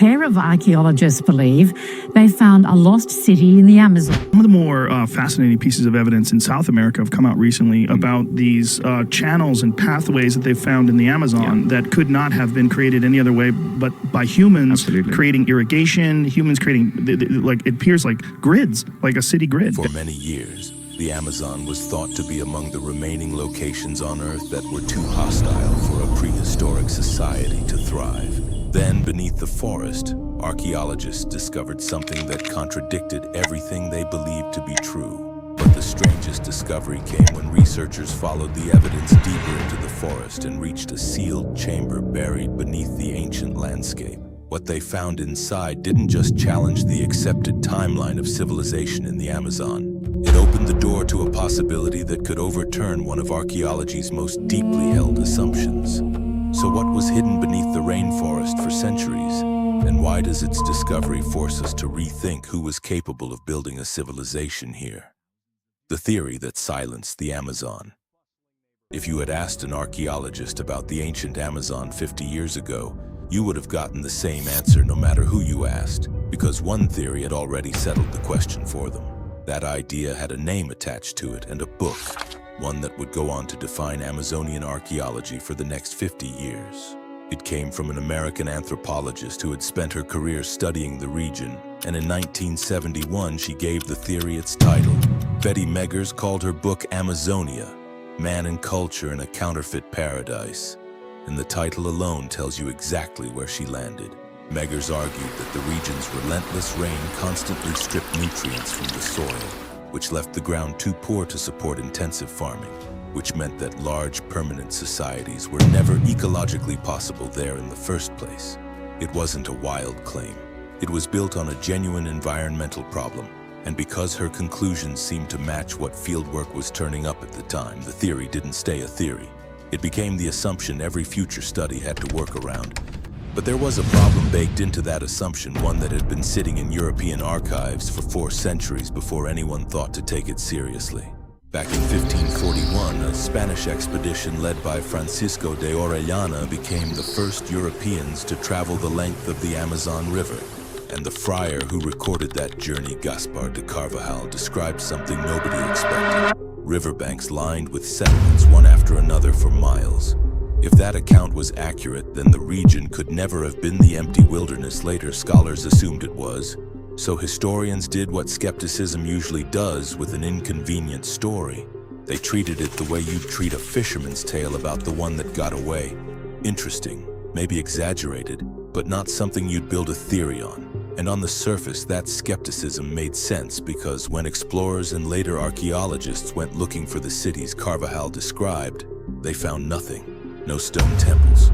pair of archaeologists believe they found a lost city in the Amazon. Some of the more fascinating pieces of evidence in South America have come out recently about these channels and pathways that they've found in the Amazon that could not have been created any other way but by humans creating irrigation, humans creating, like, it appears like grids, like a city grid. For many years, the Amazon was thought to be among the remaining locations on Earth that were too hostile for a prehistoric society to thrive. Then, beneath the forest, archaeologists discovered something that contradicted everything they believed to be true. But the strangest discovery came when researchers followed the evidence deeper into the forest and reached a sealed chamber buried beneath the ancient landscape. What they found inside didn't just challenge the accepted timeline of civilization in the Amazon. It opened the door to a possibility that could overturn one of archaeology's most deeply held assumptions. So what was hidden beneath the rainforest for centuries? And why does its discovery force us to rethink who was capable of building a civilization here? The theory that silenced the Amazon. If you had asked an archaeologist about the ancient Amazon 50 years ago, you would have gotten the same answer no matter who you asked, because one theory had already settled the question for them. That idea had a name attached to it and a book, one that would go on to define Amazonian archaeology for the next 50 years. It came from an American anthropologist who had spent her career studying the region, and in 1971 she gave the theory its title. Betty Meggers called her book Amazonia, Man and Culture in a Counterfeit Paradise. And the title alone tells you exactly where she landed. Meggers argued that the region's relentless rain constantly stripped nutrients from the soil, which left the ground too poor to support intensive farming, which meant that large permanent societies were never ecologically possible there in the first place. It wasn't a wild claim. It was built on a genuine environmental problem, and because her conclusions seemed to match what fieldwork was turning up at the time, the theory didn't stay a theory. It became the assumption every future study had to work around. But there was a problem baked into that assumption, one that had been sitting in European archives for 4 centuries before anyone thought to take it seriously. Back in 1541, a Spanish expedition led by Francisco de Orellana became the first Europeans to travel the length of the Amazon River. And the friar who recorded that journey, Gaspar de Carvajal, described something nobody expected. Riverbanks lined with settlements one after another for miles. If that account was accurate, then the region could never have been the empty wilderness later scholars assumed it was. So historians did what skepticism usually does with an inconvenient story. They treated it the way you'd treat a fisherman's tale about the one that got away. Interesting, maybe exaggerated, but not something you'd build a theory on. And on the surface, that skepticism made sense because when explorers and later archaeologists went looking for the cities Carvajal described, they found nothing. No stone temples,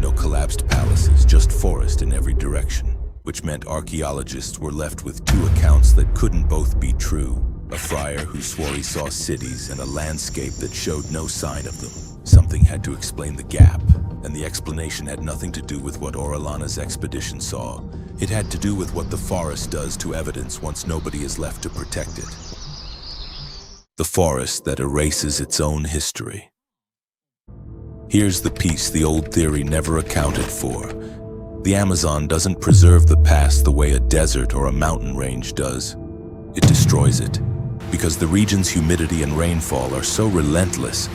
no collapsed palaces, just forest in every direction, which meant archaeologists were left with 2 accounts that couldn't both be true. A friar who swore he saw cities and a landscape that showed no sign of them. Something had to explain the gap, and the explanation had nothing to do with what Orellana's expedition saw. It had to do with what the forest does to evidence once nobody is left to protect it. The forest that erases its own history. Here's the piece the old theory never accounted for. The Amazon doesn't preserve the past the way a desert or a mountain range does. It destroys it. Because the region's humidity and rainfall are so relentless,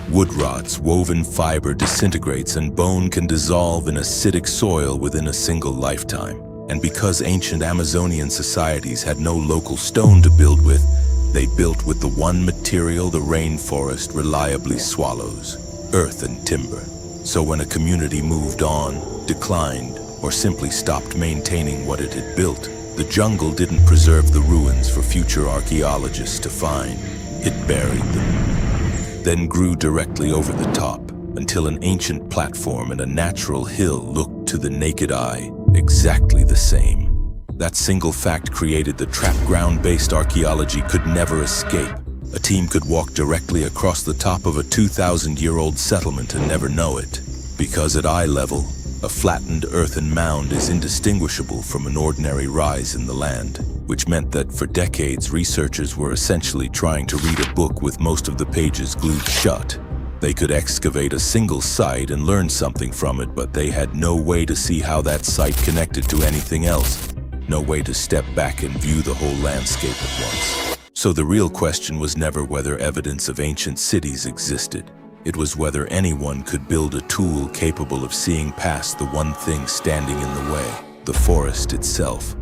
wood rots, woven fiber disintegrates, and bone can dissolve in acidic soil within a single lifetime. And because ancient Amazonian societies had no local stone to build with, they built with the one material the rainforest reliably swallows: earth and timber. So when a community moved on, declined, or simply stopped maintaining what it had built, the jungle didn't preserve the ruins for future archaeologists to find. It buried them, then grew directly over the top, until an ancient platform and a natural hill looked to the naked eye exactly the same. That single fact created the trap ground-based archaeology could never escape. A team could walk directly across the top of a 2,000-year-old settlement and never know it. Because at eye level, a flattened earthen mound is indistinguishable from an ordinary rise in the land, which meant that for decades researchers were essentially trying to read a book with most of the pages glued shut. They could excavate a single site and learn something from it, but they had no way to see how that site connected to anything else. No way to step back and view the whole landscape at once. So the real question was never whether evidence of ancient cities existed. It was whether anyone could build a tool capable of seeing past the one thing standing in the way, the forest itself.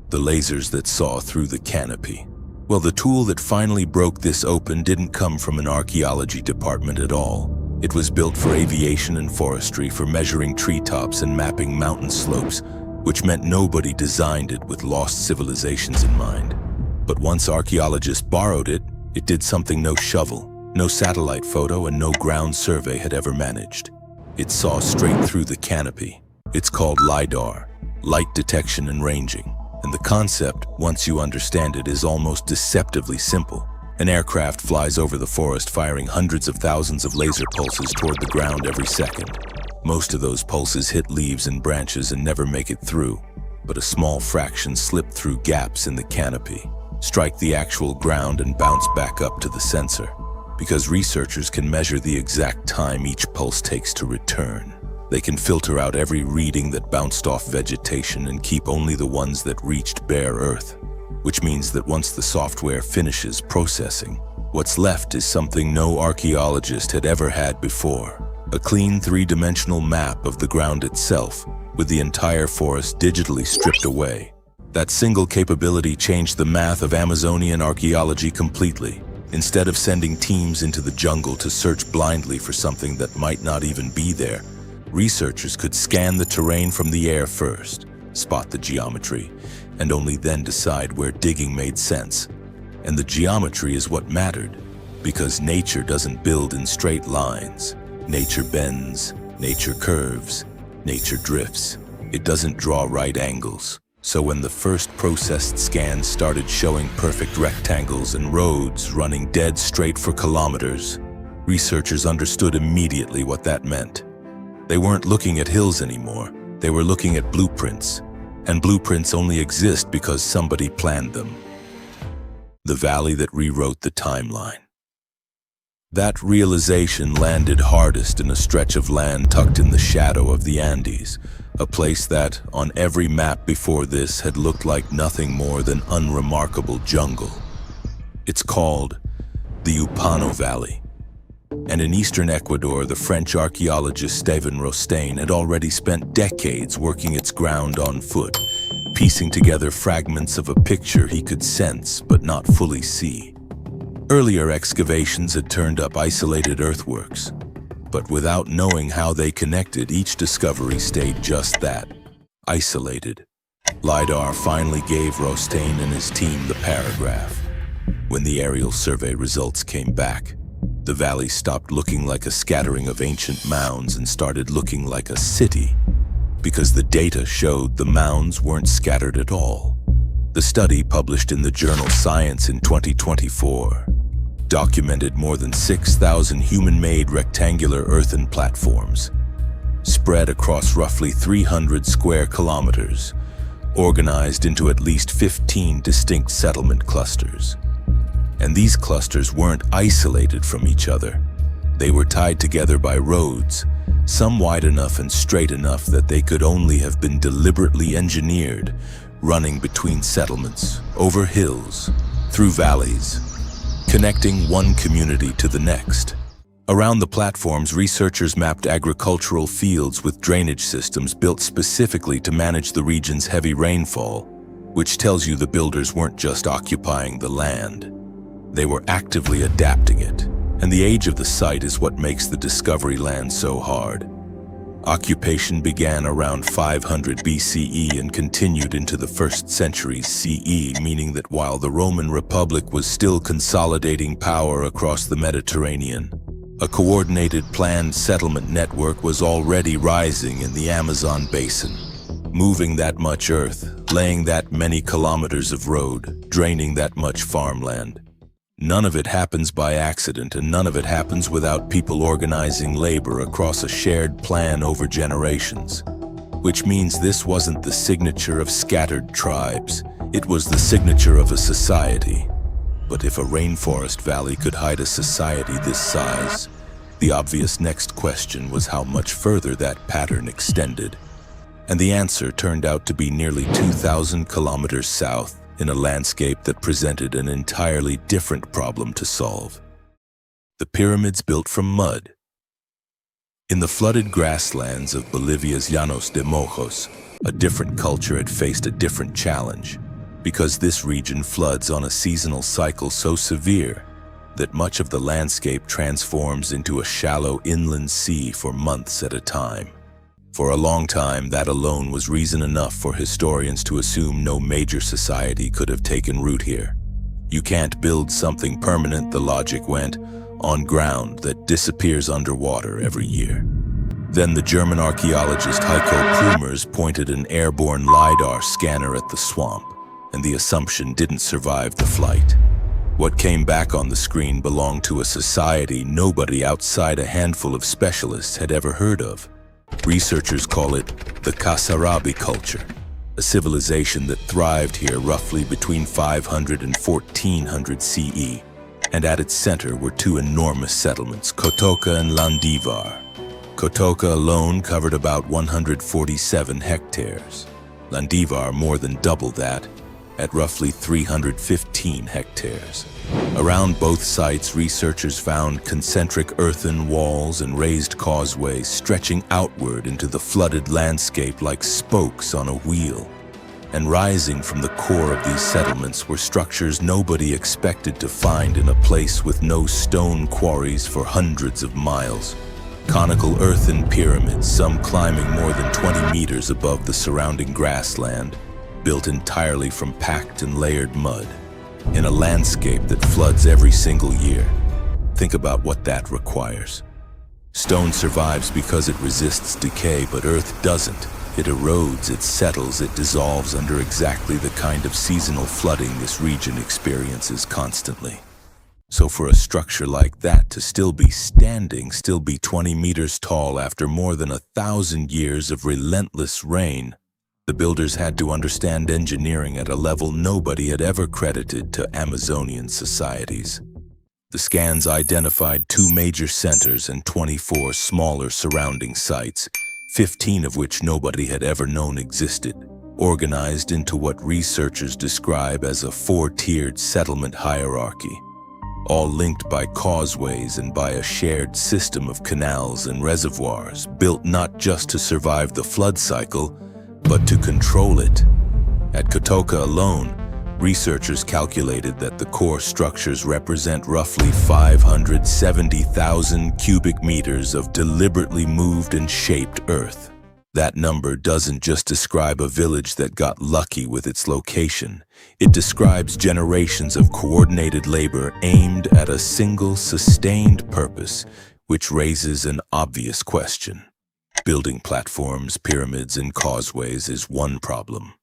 The lasers that saw through the canopy. Well, the tool that finally broke this open didn't come from an archaeology department at all. It was built for aviation and forestry, for measuring treetops and mapping mountain slopes, which meant nobody designed it with lost civilizations in mind. But once archaeologists borrowed it, it did something no shovel, no satellite photo, and no ground survey had ever managed. It saw straight through the canopy. It's called LiDAR, light detection and ranging. And the concept, once you understand it, is almost deceptively simple. An aircraft flies over the forest firing hundreds of thousands of laser pulses toward the ground every second. Most of those pulses hit leaves and branches and never make it through, but a small fraction slip through gaps in the canopy, strike the actual ground and bounce back up to the sensor, because researchers can measure the exact time each pulse takes to return. They can filter out every reading that bounced off vegetation and keep only the ones that reached bare earth, which means that once the software finishes processing, what's left is something no archaeologist had ever had before. A clean three-dimensional map of the ground itself, with the entire forest digitally stripped away. That single capability changed the math of Amazonian archaeology completely. Instead of sending teams into the jungle to search blindly for something that might not even be there, researchers could scan the terrain from the air first, spot the geometry, and only then decide where digging made sense. And the geometry is what mattered, because nature doesn't build in straight lines. Nature bends, nature curves, nature drifts. It doesn't draw right angles. So when the first processed scans started showing perfect rectangles and roads running dead straight for kilometers, researchers understood immediately what that meant. They weren't looking at hills anymore. They were looking at blueprints. And blueprints only exist because somebody planned them. The valley that rewrote the timeline. That realization landed hardest in a stretch of land tucked in the shadow of the Andes, a place that, on every map before this, had looked like nothing more than unremarkable jungle. It's called the Upano Valley. And in eastern Ecuador, the French archaeologist Steven Rostaing had already spent decades working its ground on foot, piecing together fragments of a picture he could sense but not fully see. Earlier excavations had turned up isolated earthworks, but without knowing how they connected, each discovery stayed just that, isolated. LiDAR finally gave Rostaing and his team the paragraph. When the aerial survey results came back, the valley stopped looking like a scattering of ancient mounds and started looking like a city, because the data showed the mounds weren't scattered at all. The study, published in the journal Science in 2024, documented more than 6,000 human-made rectangular earthen platforms, spread across roughly 300 square kilometers, organized into at least 15 distinct settlement clusters. And these clusters weren't isolated from each other. They were tied together by roads, some wide enough and straight enough that they could only have been deliberately engineered, running between settlements, over hills, through valleys, connecting one community to the next. Around the platforms, researchers mapped agricultural fields with drainage systems built specifically to manage the region's heavy rainfall, which tells you the builders weren't just occupying the land. They were actively adapting it, and the age of the site is what makes the discovery land so hard. Occupation began around 500 BCE and continued into the 1st century CE, meaning that while the Roman Republic was still consolidating power across the Mediterranean, a coordinated planned settlement network was already rising in the Amazon basin, moving that much earth, laying that many kilometers of road, draining that much farmland. None of it happens by accident, and none of it happens without people organizing labor across a shared plan over generations. Which means this wasn't the signature of scattered tribes, it was the signature of a society. But if a rainforest valley could hide a society this size, The obvious next question was how much further that pattern extended, and the answer turned out to be nearly 2,000 kilometers south in a landscape that presented an entirely different problem to solve. The pyramids built from mud. In the flooded grasslands of Bolivia's Llanos de Mojos, a different culture had faced a different challenge, because this region floods on a seasonal cycle so severe that much of the landscape transforms into a shallow inland sea for months at a time. For a long time, that alone was reason enough for historians to assume no major society could have taken root here. You can't build something permanent, the logic went, on ground that disappears underwater every year. Then the German archaeologist Heiko Prumers pointed an airborne LiDAR scanner at the swamp, and the assumption didn't survive the flight. What came back on the screen belonged to a society nobody outside a handful of specialists had ever heard of. Researchers call it the Kasarabi culture, a civilization that thrived here roughly between 500 and 1400 CE, and at its center were two enormous settlements, Kotoka and Landivar. Kotoka alone covered about 147 hectares. Landivar more than double that, at roughly 315 hectares. Around both sites, researchers found concentric earthen walls and raised causeways stretching outward into the flooded landscape like spokes on a wheel. And rising from the core of these settlements were structures nobody expected to find in a place with no stone quarries for hundreds of miles. Conical earthen pyramids, some climbing more than 20 meters above the surrounding grassland, built entirely from packed and layered mud, in a landscape that floods every single year. Think about what that requires. Stone survives because it resists decay, but earth doesn't. It erodes, it settles, it dissolves under exactly the kind of seasonal flooding this region experiences constantly. So for a structure like that to still be standing, still be 20 meters tall after more than 1,000 years of relentless rain, the builders had to understand engineering at a level nobody had ever credited to Amazonian societies. The scans identified 2 major centers and 24 smaller surrounding sites, 15 of which nobody had ever known existed, organized into what researchers describe as a 4-tiered settlement hierarchy, all linked by causeways and by a shared system of canals and reservoirs, built not just to survive the flood cycle, but to control it. At Kotoka alone, researchers calculated that the core structures represent roughly 570,000 cubic meters of deliberately moved and shaped earth. That number doesn't just describe a village that got lucky with its location. It describes generations of coordinated labor aimed at a single sustained purpose, which raises an obvious question. Building platforms, pyramids, and causeways is one problem.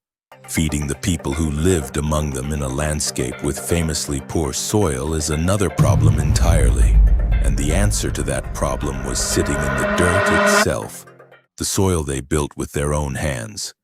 Feeding the people who lived among them in a landscape with famously poor soil is another problem entirely. And the answer to that problem was sitting in the dirt itself, the soil they built with their own hands.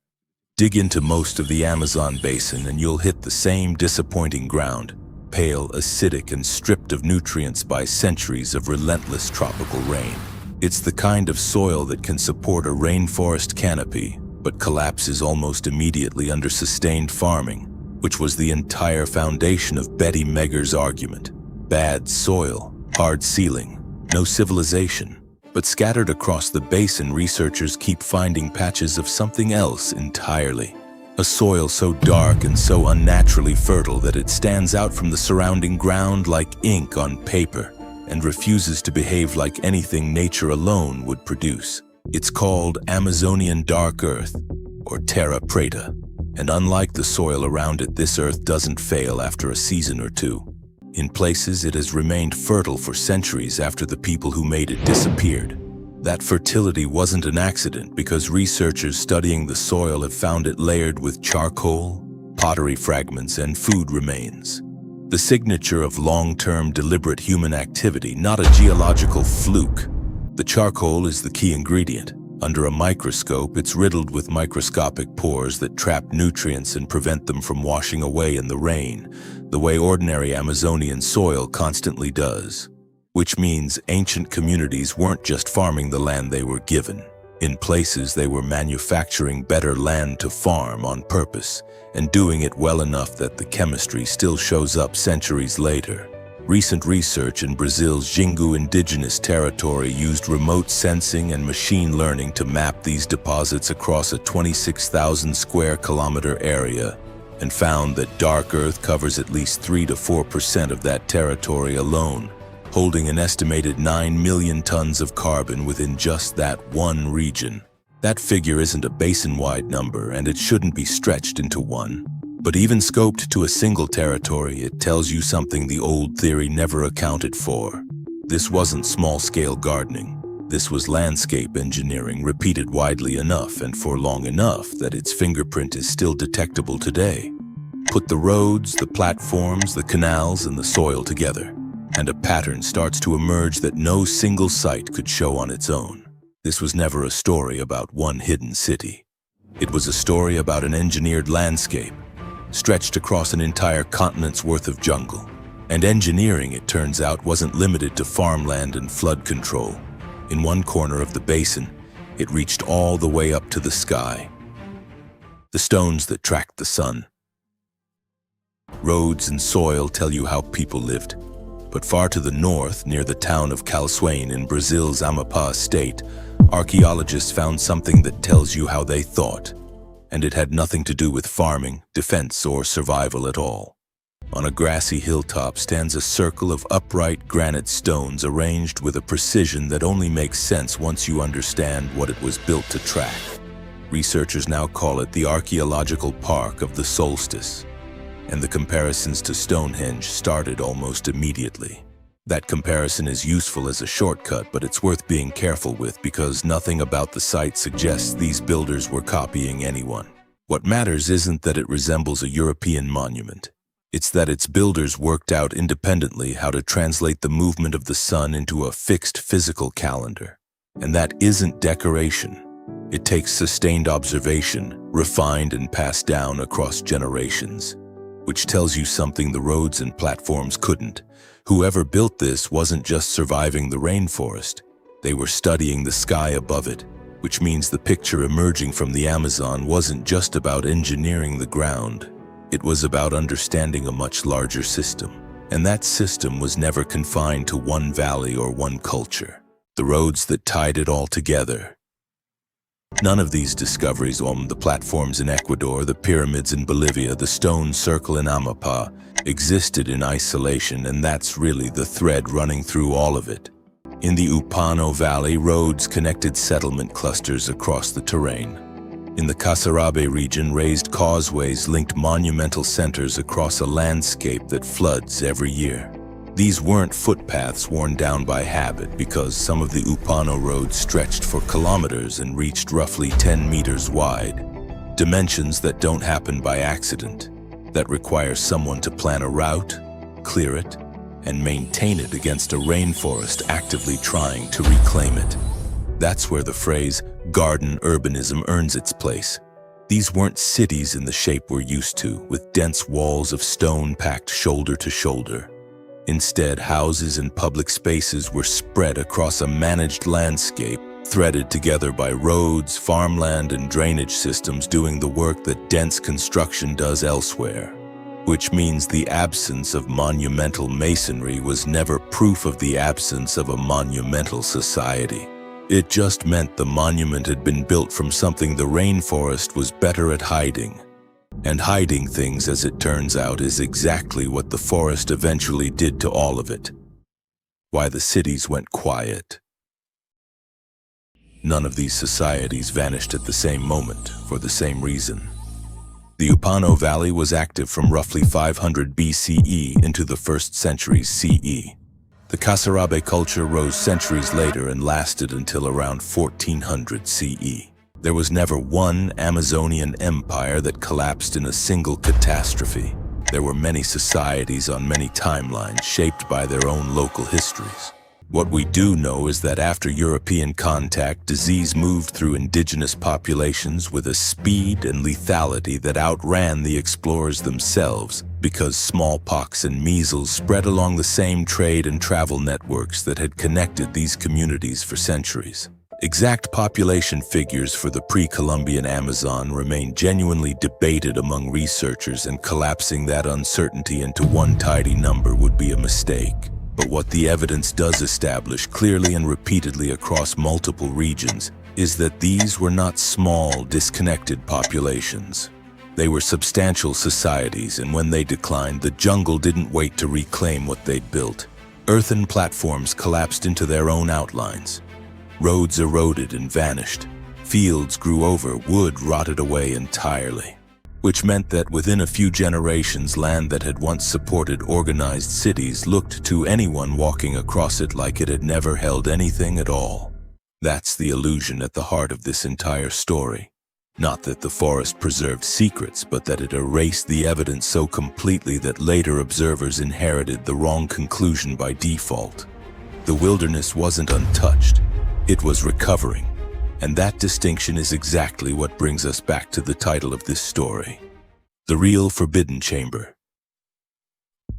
Dig into most of the Amazon basin and you'll hit the same disappointing ground, pale, acidic, and stripped of nutrients by centuries of relentless tropical rain. It's the kind of soil that can support a rainforest canopy, but collapses almost immediately under sustained farming, which was the entire foundation of Betty Megger's argument. Bad soil, hard ceiling, no civilization. But scattered across the basin, researchers keep finding patches of something else entirely. A soil so dark and so unnaturally fertile that it stands out from the surrounding ground like ink on paper, and refuses to behave like anything nature alone would produce. It's called Amazonian dark earth, or terra preta, and unlike the soil around it, this earth doesn't fail after a season or two. In places, it has remained fertile for centuries after the people who made it disappeared. That fertility wasn't an accident because researchers studying the soil have found it layered with charcoal, pottery fragments, and food remains. The signature of long-term deliberate human activity, not a geological fluke. The charcoal is the key ingredient. Under a microscope, it's riddled with microscopic pores that trap nutrients and prevent them from washing away in the rain, the way ordinary Amazonian soil constantly does. which means ancient communities weren't just farming the land they were given. In places, they were manufacturing better land to farm on purpose, and doing it well enough that the chemistry still shows up centuries later. Recent research in Brazil's Xingu indigenous territory used remote sensing and machine learning to map these deposits across a 26,000 square kilometer area, and found that dark earth covers at least 3 to 4% of that territory alone, holding an estimated 9 million tons of carbon within just that one region. That figure isn't a basin-wide number, and it shouldn't be stretched into one. But even scoped to a single territory, it tells you something the old theory never accounted for. This wasn't small-scale gardening. This was landscape engineering repeated widely enough and for long enough that its fingerprint is still detectable today. Put the roads, the platforms, the canals, and the soil together, and a pattern starts to emerge that no single site could show on its own. This was never a story about one hidden city. It was a story about an engineered landscape, stretched across an entire continent's worth of jungle. And engineering, it turns out, wasn't limited to farmland and flood control. In one corner of the basin, it reached all the way up to the sky. The stones that tracked the sun. Roads and soil tell you how people lived. But far to the north, near the town of Calçoene in Brazil's Amapá state, archaeologists found something that tells you how they thought. And it had nothing to do with farming, defense, or survival at all. On a grassy hilltop stands a circle of upright granite stones arranged with a precision that only makes sense once you understand what it was built to track. Researchers now call it the archaeological park of the solstice. And the comparisons to Stonehenge started almost immediately. That comparison is useful as a shortcut, but it's worth being careful with because nothing about the site suggests these builders were copying anyone. What matters isn't that it resembles a European monument. It's that its builders worked out independently how to translate the movement of the sun into a fixed physical calendar. And that isn't decoration. It takes sustained observation, refined and passed down across generations. Which tells you something the roads and platforms couldn't. Whoever built this wasn't just surviving the rainforest. They were studying the sky above it, which means the picture emerging from the Amazon wasn't just about engineering the ground. It was about understanding a much larger system. And that system was never confined to one valley or one culture. The roads that tied it all together. None of these discoveries, the platforms in Ecuador, the pyramids in Bolivia, the stone circle in Amapá, existed in isolation, and that's really the thread running through all of it. In the Upano Valley, roads connected settlement clusters across the terrain. In the Casarabe region, raised causeways linked monumental centers across a landscape that floods every year. These weren't footpaths worn down by habit because some of the Upano roads stretched for kilometers and reached roughly 10 meters wide. Dimensions that don't happen by accident, that require someone to plan a route, clear it, and maintain it against a rainforest actively trying to reclaim it. That's where the phrase garden urbanism earns its place. These weren't cities in the shape we're used to, with dense walls of stone packed shoulder to shoulder. Instead, houses and public spaces were spread across a managed landscape, threaded together by roads, farmland, and drainage systems doing the work that dense construction does elsewhere. Which means the absence of monumental masonry was never proof of the absence of a monumental society. It just meant the monument had been built from something the rainforest was better at hiding. And hiding things, as it turns out, is exactly what the forest eventually did to all of it. Why the cities went quiet. None of these societies vanished at the same moment for the same reason. The Upano Valley was active from roughly 500 BCE into the 1st century CE. The Casarabe culture rose centuries later and lasted until around 1400 CE. There was never one Amazonian empire that collapsed in a single catastrophe. There were many societies on many timelines shaped by their own local histories. What we do know is that after European contact, disease moved through indigenous populations with a speed and lethality that outran the explorers themselves, because smallpox and measles spread along the same trade and travel networks that had connected these communities for centuries. Exact population figures for the pre-Columbian Amazon remain genuinely debated among researchers, and collapsing that uncertainty into one tidy number would be a mistake. But what the evidence does establish clearly and repeatedly across multiple regions is that these were not small, disconnected populations. They were substantial societies, and when they declined, the jungle didn't wait to reclaim what they'd built. Earthen platforms collapsed into their own outlines. Roads eroded and vanished. Fields grew over, wood rotted away entirely. Which meant that within a few generations, land that had once supported organized cities looked to anyone walking across it like it had never held anything at all. That's the illusion at the heart of this entire story. Not that the forest preserved secrets, but that it erased the evidence so completely that later observers inherited the wrong conclusion by default. The wilderness wasn't untouched. It was recovering. And that distinction is exactly what brings us back to the title of this story, The Real Forbidden Chamber.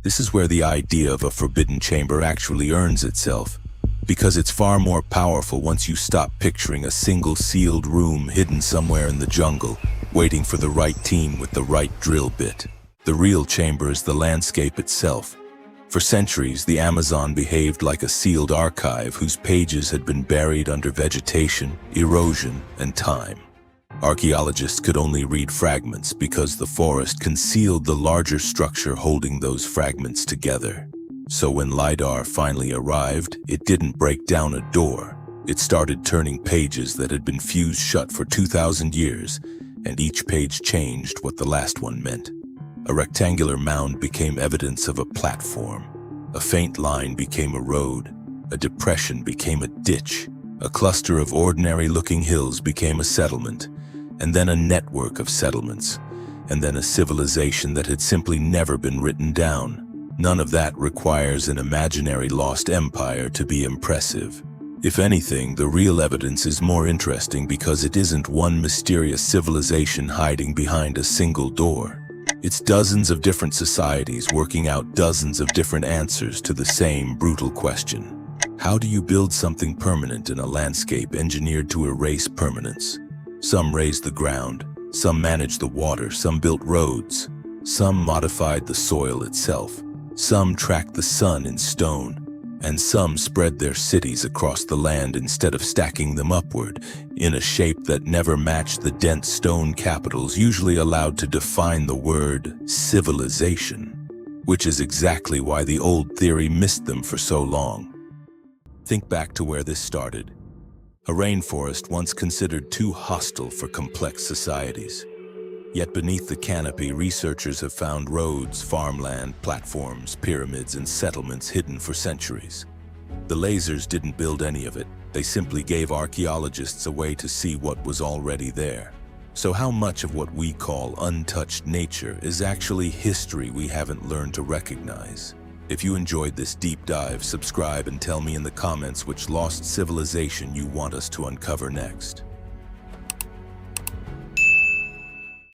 This is where the idea of a forbidden chamber actually earns itself, because it's far more powerful once you stop picturing a single sealed room hidden somewhere in the jungle, waiting for the right team with the right drill bit. The real chamber is the landscape itself. For centuries, the Amazon behaved like a sealed archive whose pages had been buried under vegetation, erosion, and time. Archaeologists could only read fragments because the forest concealed the larger structure holding those fragments together. So when LiDAR finally arrived, it didn't break down a door. It started turning pages that had been fused shut for 2,000 years, and each page changed what the last one meant. A rectangular mound became evidence of a platform. A faint line became a road. A depression became a ditch. A cluster of ordinary-looking hills became a settlement, and then a network of settlements, and then a civilization that had simply never been written down. None of that requires an imaginary lost empire to be impressive. If anything, the real evidence is more interesting because it isn't one mysterious civilization hiding behind a single door. It's dozens of different societies working out dozens of different answers to the same brutal question. How do you build something permanent in a landscape engineered to erase permanence? Some raised the ground, some managed the water, some built roads, some modified the soil itself, some tracked the sun in stone, and some spread their cities across the land instead of stacking them upward, in a shape that never matched the dense stone capitals usually allowed to define the word civilization, which is exactly why the old theory missed them for so long. Think back to where this started. A rainforest once considered too hostile for complex societies. Yet beneath the canopy, researchers have found roads, farmland, platforms, pyramids, and settlements hidden for centuries. The lasers didn't build any of it. They simply gave archaeologists a way to see what was already there. So how much of what we call untouched nature is actually history we haven't learned to recognize? If you enjoyed this deep dive, subscribe and tell me in the comments which lost civilization you want us to uncover next.